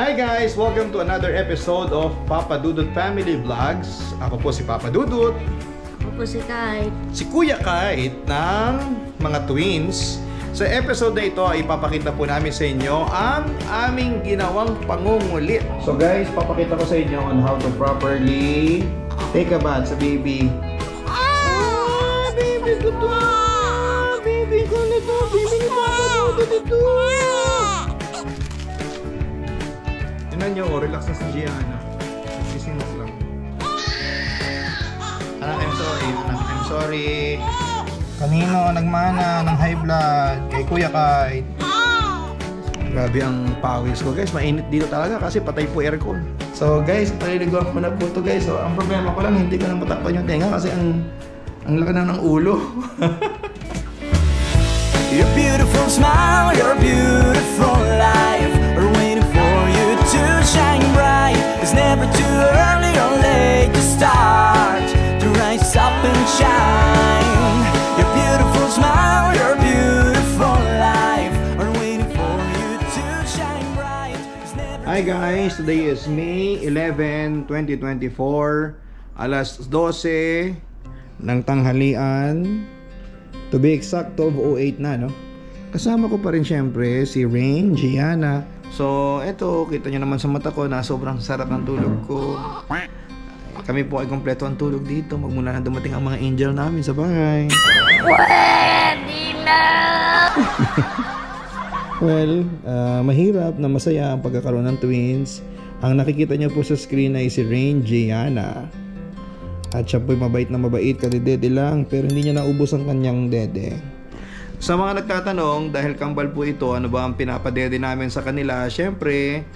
Hi guys! Welcome to another episode of Papa Dudut Family Vlogs. Ako po si Papa Dudut. Ako po si Kite. Si Kuya Kite ng mga twins. Sa episode na ito ay ipapakita po namin sa inyo ang aming ginawang pangungulit. So guys, papakita ko sa inyo on how to properly take a bath sa baby. Baby ko to! Baby ko na to! Baby ni Papa Dudut ito! Tingnan nyo, relax na si Gianna. Nagsisinok lang. Anak, I'm sorry. I'm sorry. Kanino nagmana ng high blood? Kay Kuya Kite. Grabe ang pawis ko guys. Mainit dito talaga kasi patay po aircon. So guys, paliliguan ko na po ito guys. So ang problema ko lang, hindi ko na matakpan yung tenga kasi ang laki na ng ulo. Your beautiful smile, your beautiful life are waiting for you to shine bright. It's never too early or late to start to rise up and shine. Your beautiful smile, your beautiful life are waiting for you to shine bright. Hi guys, today is May 11, 2024. Alas 12 ng tanghalian. To be exact, 12:08 na, no? Kasama ko pa rin syempre si Rain, Gianna. So, eto, kita nyo naman sa mata ko na sobrang sarap ng tulog ko. Kami po ay kompleto ang tulog dito. Magmula na dumating ang mga angel namin sa bahay. Pwede na! Well, mahirap na masaya ang pagkakaroon ng twins. Ang nakikita nyo po sa screen ay si Rain, Gianna. At siya po'y mabait na mabait, kadedede lang, pero hindi niya naubos ang kanyang dede. Sa mga nagtatanong, dahil kambal po ito, ano ba ang pinapadede namin sa kanila? Siyempre,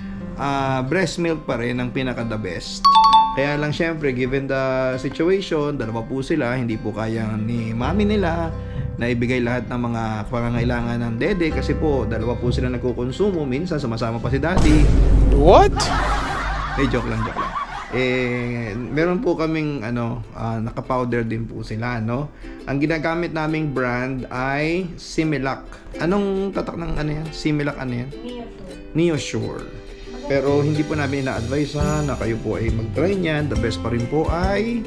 breast milk pa rin ang pinaka-the best. Kaya lang siyempre, given the situation, dalawa po sila, hindi po kaya ni mami nila na ibigay lahat ng mga pangangailangan ng dede kasi po, dalawa po sila nagkukonsumo, minsan sumasama pa si daddy. What? Joke lang. Meron po kaming naka-powder din po sila, no? Ang ginagamit naming brand ay Similac. Anong tatak ng ano yan? Similac ano yan? Neosure. Pero hindi po namin ina-advise na kayo po ay mag-try niyan. The best pa rin po ay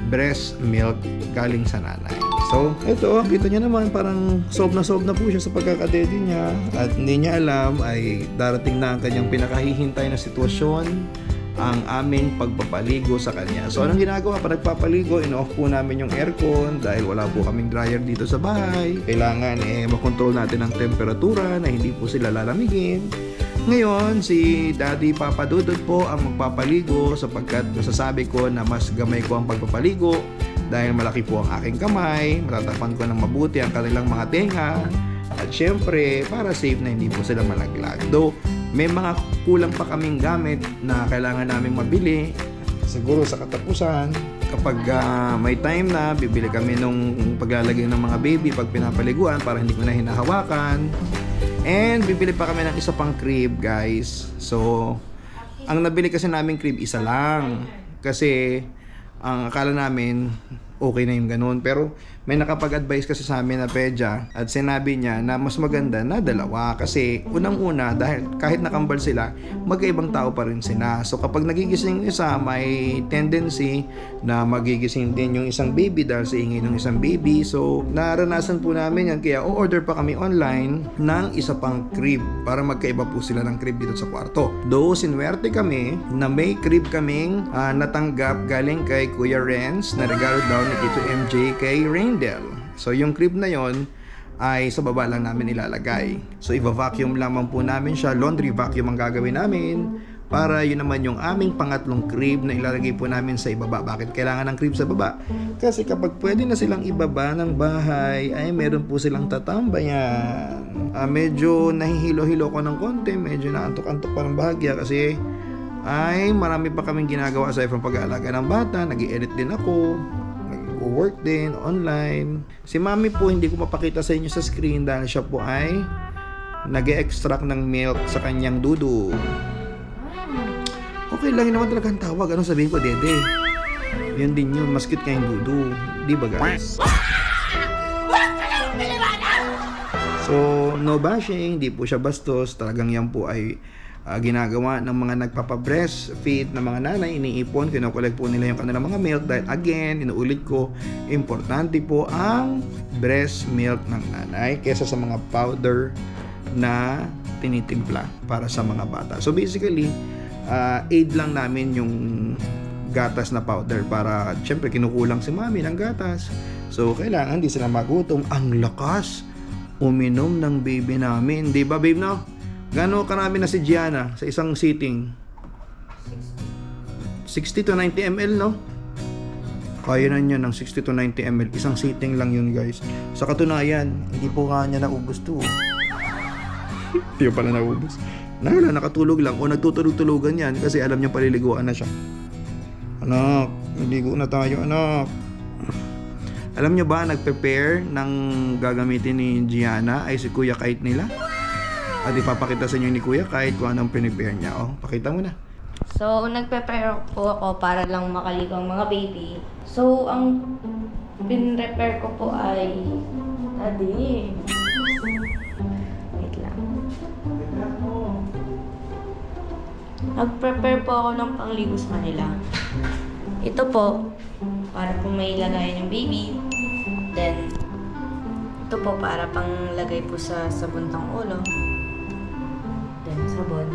breast milk galing sa nanay. So, ito, kita niya naman parang sob na po siya sa pagkakadede niya. At hindi niya alam ay darating na ang kanyang pinakahihintay na sitwasyon, ang aming pagpapaligo sa kanya. So anong ginagawa pa nagpapaligo? In-off po namin yung aircon dahil wala po kaming dryer dito sa bahay. Kailangan makontrol natin ang temperatura na hindi po sila lalamigin. Ngayon, si Daddy Papa Dudut po ang magpapaligo sapagkat nasasabi ko na mas gamay ko ang pagpapaligo dahil malaki po ang aking kamay, matatapan ko ng mabuti ang kanilang mga tenga at syempre para safe na hindi po sila malaglag. Though may mga kulang pa kaming gamit na kailangan naming mabili siguro sa katapusan. Kapag may time na, bibili kami nung paglalagay ng mga baby pag pinapaliguan para hindi ko na hinahawakan. And bibili pa kami ng isa pang crib, guys. So, ang nabili kasi naming crib isa lang. Kasi ang akala namin okay na yung ganun. Pero may nakapag-advise kasi sa amin na pedya at sinabi niya na mas maganda na dalawa kasi unang-una dahil kahit nakambal sila, magkaibang tao pa rin sila. So kapag nagigising yung isa, may tendency na magigising din yung isang baby dahil sa ingay ng isang baby. So naranasan po namin yan kaya o-order pa kami online ng isa pang crib para magkaiba po sila ng crib dito sa kwarto. Though sinwerte kami na may crib kaming natanggap galing kay Kuya Renz na regalo daw ni Tito MJ kay Raindel. So yung crib na yon ay sa baba lang namin ilalagay. So i-vacuum lamang po namin siya. Laundry vacuum ang gagawin namin para yun naman yung aming pangatlong crib na ilalagay po namin sa ibaba. Bakit kailangan ng crib sa baba? Kasi kapag pwede na silang ibaba ng bahay ay meron po silang tatambayan. Medyo nahihilo-hilo ko ng konti, medyo naantok-antok pa ng bahagya kasi ay marami pa kaming ginagawa aside from pag-aalaga ng bata. Nag-i-edit din ako, nag-work din online. Si mami po hindi ko mapakita sa inyo sa screen dahil siya po ay nag-e-extract ng milk sa kanyang dudu. Okay lang naman talaga ang tawag. Anong sabihin ko, dede? Yan din yun, mas cute nga yung dudu. Di ba guys? So, no bashing, hindi po siya bastos. Talagang yan po ay ginagawa ng mga nagpapa-breastfeed na mga nanay, iniipon, kinukuleg po nila yung kanilang mga milk dahil again, inuulit ko, importante po ang breast milk ng nanay kaysa sa mga powder na tinitimpla para sa mga bata. So basically, aid lang namin yung gatas na powder para syempre kinukulang si mami ng gatas. So kailangan di sila magutom. Ang lakas uminom ng baby namin, di ba babe, no? Gano'n karami na si Gianna sa isang sitting? 60 to 90 ml, no? Kaya na niya ng 60 to 90 ml. Isang sitting lang yun, guys. Sa katunayan, hindi po kanya naubos to. Hindi pala naubos. Nakatulog lang o nagtutulog-tulogan yan kasi alam niya paliliguan na siya. Anak, naligo na tayo, anak. Alam niyo ba, nag-prepare ng gagamitin ni Gianna ay si Kuya Kite nila. At ipapakita sa inyo ni Kuya Kite kung anong prepare niya. Oh, pakita mo na. So, nag-prepare po ako para lang makaligo ang mga baby. So, ang pin-prepare ko po ay... Daddy. Wait lang. Nag-prepare po ako ng pangligo sa kanila. Ito po, para po may lagayan yung baby. Then, ito po para pang lagay po sa sabuntang ulo. Then, sabon.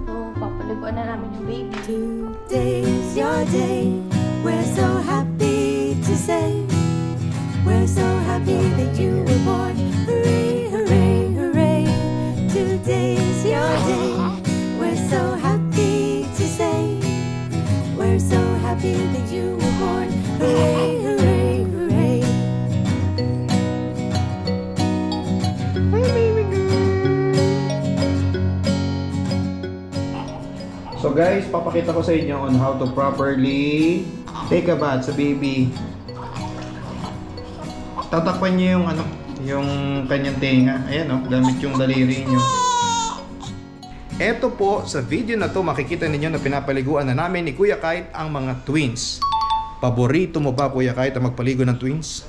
So, papaliguan na namin yung baby. Today's your day. We're so happy to say. We're so happy that you were born. Hooray, hooray, hooray. Today's your day. We're so happy to say. We're so happy that you were born. Hooray, hooray, hooray. Hi, baby girl! So guys, papakita ko sa inyo on how to properly take a bath sa baby. Tatakpan niyo yung yung kanyang tenga. Ayan, gamit yung daliri niyo. Eto po, sa video na to makikita ninyo na pinapaliguan na namin ni Kuya Kite ang mga twins. Paborito mo ba, Kuya Kite, ang magpaligo ng twins?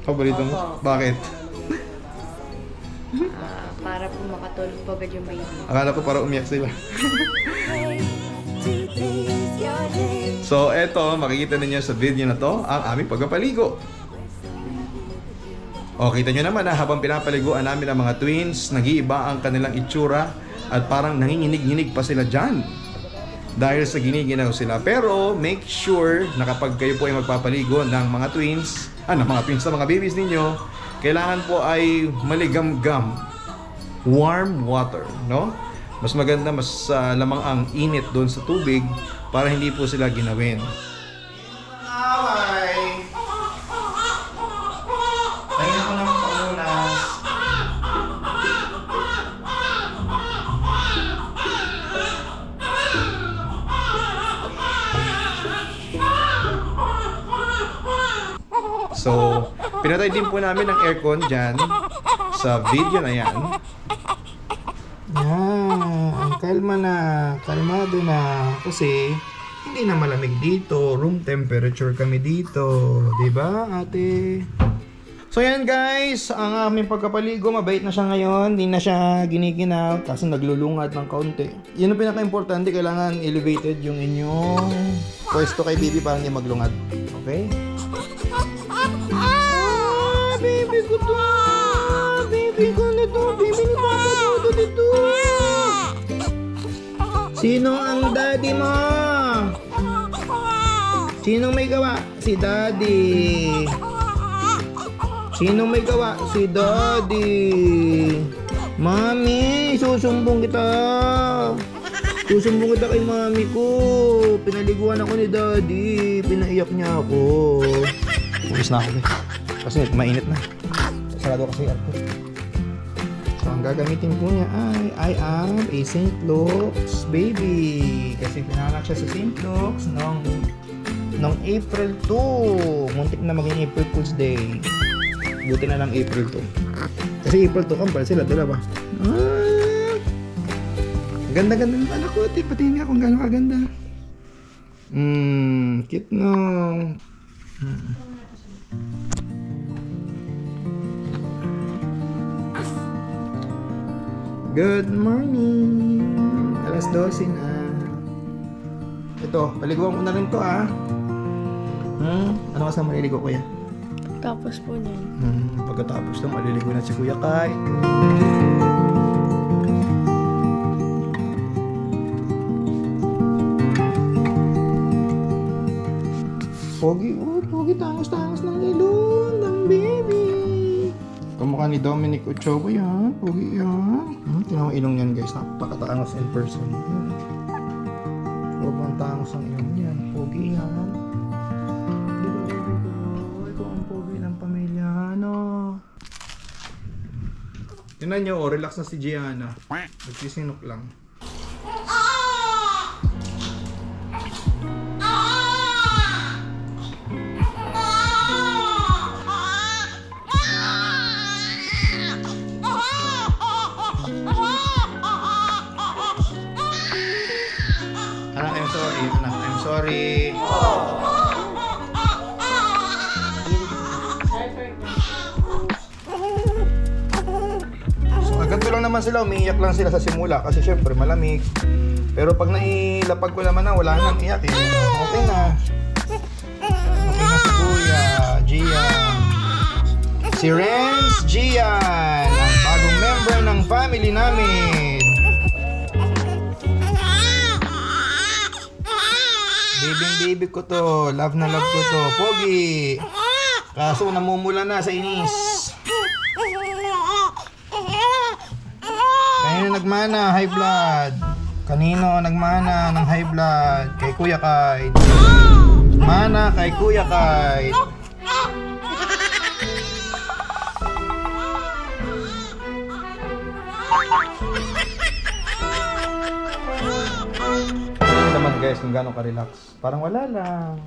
Paborito mo? Bakit? Para po makatulog po agad yung baby. Akala ko para umiyak sila. So eto, makikita ninyo sa video na to ang aming pagpapaligo. O, kita nyo naman habang pinapaliguan namin ang mga twins, nag-iiba ang kanilang itsura at parang nanginginig-nginig pa sila dyan dahil sa giniginaw sila. Pero make sure na kapag kayo po ay magpapaligo ng mga twins, ng mga babies ninyo, kailangan po ay maligamgam, warm water, no? Mas maganda, mas lamang ang init doon sa tubig para hindi po sila ginawin. So, pinatay din po namin ang aircon dyan sa video na yan. Ang kalma na, kalmado na. Kasi, hindi na malamig dito. Room temperature kami dito. Diba, ate? So, yan guys. Ang aming pagkapaligo, mabait na siya ngayon. Hindi na siya giniginaw. Kasi naglulungat ng kaunti. Yun ang pinaka-importante. Kailangan elevated yung inyong pwesto kay baby para hindi maglungat. Okay? Baby ko to! Baby ko na to! Baby na to! Dito! Sino ang daddy mo? Sinong may gawa? Si daddy. Sinong may gawa? Si daddy. Mami, susumbong kita. Susumbong kita kay mami ko. Pinaliguan ako ni daddy. Pinaiyak niya ako. Ulis na ako eh. Kasi mainit na. Sarado kasi ako. So, ang gagamitin po niya ay I am a St. Luke's baby. Kasi pinanganak siya sa St. Luke's noong April 2. Muntik na maging April Fool's Day. Buti na lang April 2. Kasi April 2 kampal sila, dalawa. Ganda-ganda ng anak ko. Patingin nga kung gano'ng kaganda. Cute no. Good morning. Alas 12 na. Ito, paliguan ko na rin to ah. Ano kasama maliligo kuya? Tapos po niyan. Pagkatapos ng maliligo na si Kuya Kai. Pogi, pogi, tangos-tangos ng ilong ng baby. Kamukha ni Dominic Ochoa yan. Pogi yan. Tingnan mo ilong yan guys. Napakatangos in person. Sobrang tangos ang ilong yan. Pogi yan. Ikaw ang pogi ng pamilya. Ano? Tingnan nyo, relax na si Gianna. Nagsisinok lang. I'm sorry. So, ganito lang naman sila, umiiyak lang sila sa simula kasi syempre malamig. Pero pag nailapag ko naman na wala nang iyak eh. Okay na. Okay na si Kuya Gian. Si Renz Gian, ang bagong member ng family namin. Baby ko to, love na love ko to, pogi. Kaso namumula na sa inis. Kanino nagmana, high blood. Kanino nagmana ng high blood? Kay Kuya Kite. Mana kay Kuya Kite. Naman guys kung gano'ng ka-relax. Parang wala lang.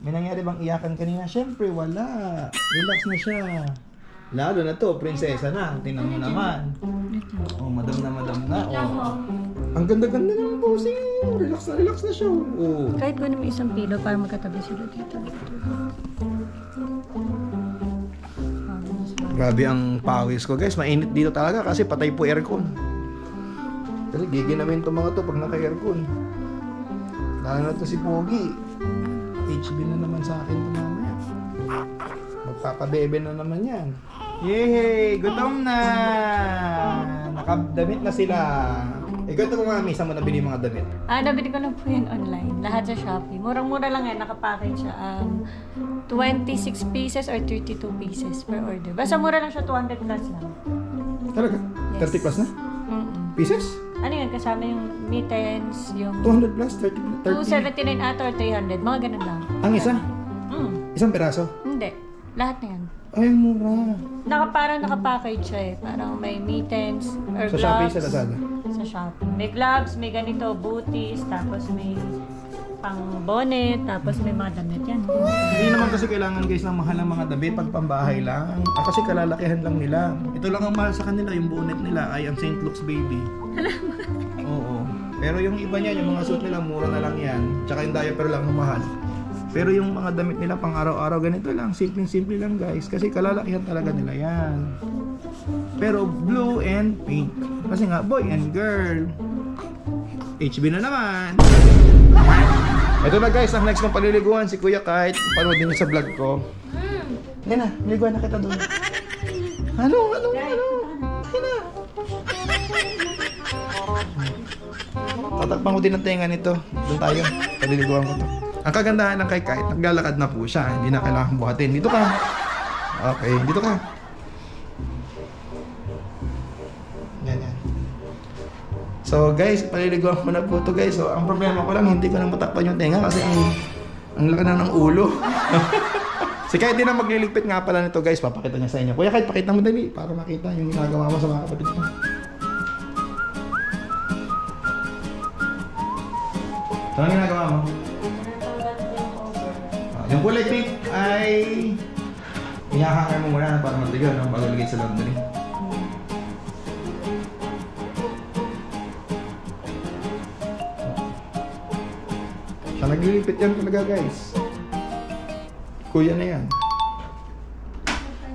May nangyari bang iyakan kanina? Syempre wala. Relax na siya. Lalo na to, prinsesa na. Tingnan mo naman. Oh, madam na. Oh. Ang ganda-ganda ng posing. Relax na siya. Oh. Kahit gano'n may isang pilo para magkatabi sila dito. Grabe ang pawis ko guys. Mainit dito talaga kasi patay po aircon. Kasi giginawin itong mga to pag naka-aircon. Lalo na to si Pogi. HB na naman sa akin ito mamaya. Magpapabebe na naman yan. Yehey! Gutom na! Nakadamit na sila. Ikaw ito mami, saan mo nabili mga damit? Nabili ko na po yan online. Lahat sa Shopee. Murang-mura lang yan. Nakapackage siya. 26 pieces or 32 pieces per order. Basta mura lang siya, 200 plus lang. Talaga? Yes. 30 plus na? Pieces? Ano yun? Kasama yung mittens, yung 200 plus? 30? 279 ata or 300. Mga ganun lang. Ang isa? Isang peraso? Hindi. Lahat na yan. Ay, mura. Parang nakapackage siya eh. Parang may mittens or Sa gloves. Shopee, sa Lazada? Sa Shopee. May gloves, may ganito, booties, tapos may pang bonnet, tapos may mga damit yan. Hindi naman kasi kailangan guys ng mahal ng mga damit pag pambahay lang. Kasi kalalakihan lang nila. Ito lang ang mahal sa kanila, yung bonnet nila ay ang St. Luke's Baby. Oo. Pero yung iba niya, yung mga suit nila, mura na lang yan. Tsaka yung diaper lang ang mahal. Pero yung mga damit nila pang araw-araw, ganito lang. Simple lang guys. Kasi kalalakihan talaga nila yan. Pero blue and pink. Kasi nga, boy and girl. HB na naman. Ito na guys, ang next kong paliliguan si Kuya Kite. Panoodin niyo sa vlog ko. Yan na, niliguan na kita doon. Ano? Akin na. Tatakpan ko din ang tenga nito. Doon tayo, paliliguan ko to. Ang kagandahan ng kay Kite, naglalakad na po siya. Hindi na kailangan buhatin. Dito ka. Okay, dito ka. Yan. So guys, paliliguan ko na po to guys. So ang problema ko lang, hindi ko na matakpan yung tenga kasi ang laki na ng ulo. Si Kite din na magliligpit nga pala nito guys. Papakita niya sa inyo. Kuya Kite, pakita mo dali para makita yung ginagawa mo sa mga kapatid mo. So ano ginagawa mo? Yung kulay pink ay ihahanger mo muna para maligaw no? Bago lagay sa laundry. Siya naglilipit yan talaga guys. Kuya na yan.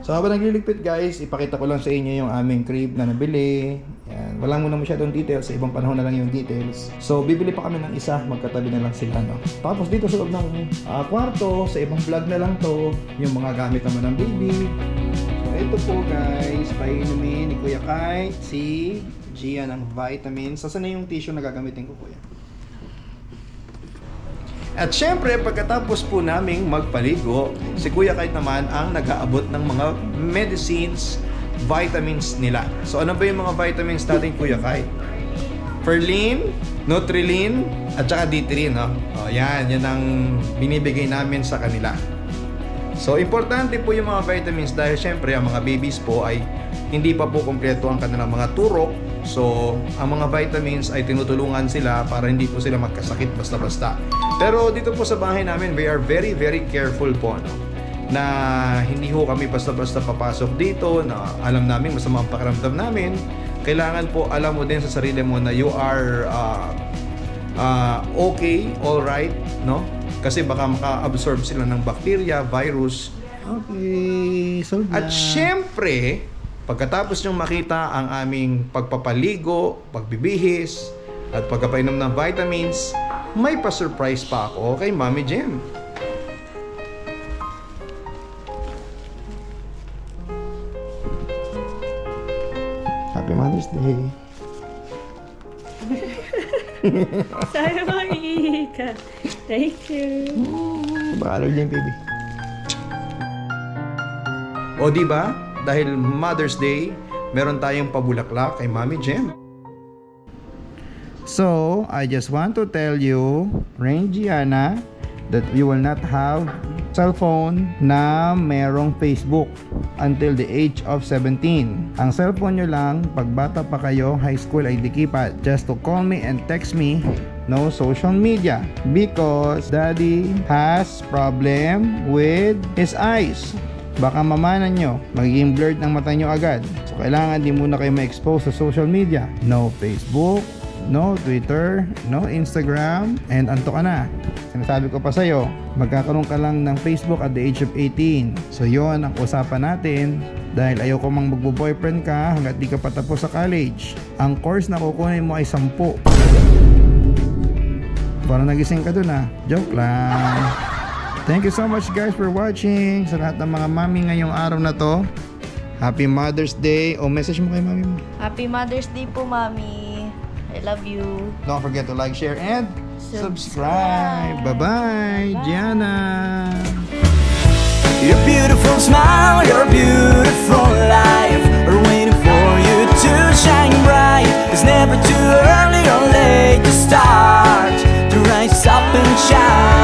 So habang naglilipit guys, ipakita ko lang sa inyo yung aming crib na nabili. Yan. wala muna masyadong details, sa ibang panahon na lang yung details. So bibili pa kami ng isa, magkatabi na lang sila, no? Tapos dito sa loob ng kwarto, sa ibang vlog na lang to, yung mga gamit naman ng baby. So ito po guys, painumin ni Kuya Kite si Gia ng vitamins. Saan na yung tissue na gagamitin ko, Kuya? At syempre, pagkatapos po naming magpaligo, si Kuya Kite naman ang nag-aabot ng mga medicines, vitamins nila. So ano ba yung mga vitamins natin, Kuya Kite? Ferlin, Nutrilin, at saka D3, no? O, yan ang binibigay namin sa kanila. So importante po yung mga vitamins dahil syempre ang mga babies po ay hindi pa po kumpleto ang kanilang mga turok. So ang mga vitamins ay tinutulungan sila para hindi po sila magkasakit basta-basta. Pero dito po sa bahay namin, we are very careful po, no? Na hindi ho kami basta-basta papasok dito, na alam namin masama ang pakiramdam namin. Kailangan po alam mo din sa sarili mo na you are okay, alright, no? Kasi baka maka-absorb sila ng bacteria, virus. Okay, so At syempre, pagkatapos nyong makita ang aming pagpapaligo, pagbibihis, at pagkapainom ng vitamins, may pa-surprise pa ako kay Mami Jem. Happy Mother's Day. Sabi mo, ka. Thank you. Baka allergy yung baby. O di ba? Dahil Mother's Day, meron tayong pabulaklak kay Mami Jem. So, I just want to tell you, Rain Gianna, that you will not have cellphone na merong Facebook until the age of 17. Ang cellphone nyo lang, pag bata pa kayo, high school ID keypad. Just to call me and text me, no social media. Because daddy has problem with his eyes. Baka mamanan nyo, magiging blurred ng mata nyo agad. So, kailangan di muna kayo ma-expose sa social media. No Facebook, no Twitter, no Instagram, and anto ka na. Sinasabi ko pa sa'yo, magkakaroon ka lang ng Facebook at the age of 18. So yon ang usapan natin dahil ayoko mang magbo-boyfriend ka hanggat di ka pa tapos sa college. Ang course na kukunin mo ay 10. Parang nagising ka dun ah. Joke lang. Thank you so much guys for watching. Sa lahat ng mga mami ngayong araw na to, Happy Mother's Day. O message mo kay mami mo. Happy Mother's Day po, Mami. I love you. Don't forget to like, share, and Subscribe. Bye-bye, Gianna. Your beautiful smile, your beautiful life are waiting for you to shine bright. It's never too early or late to start to rise up and shine.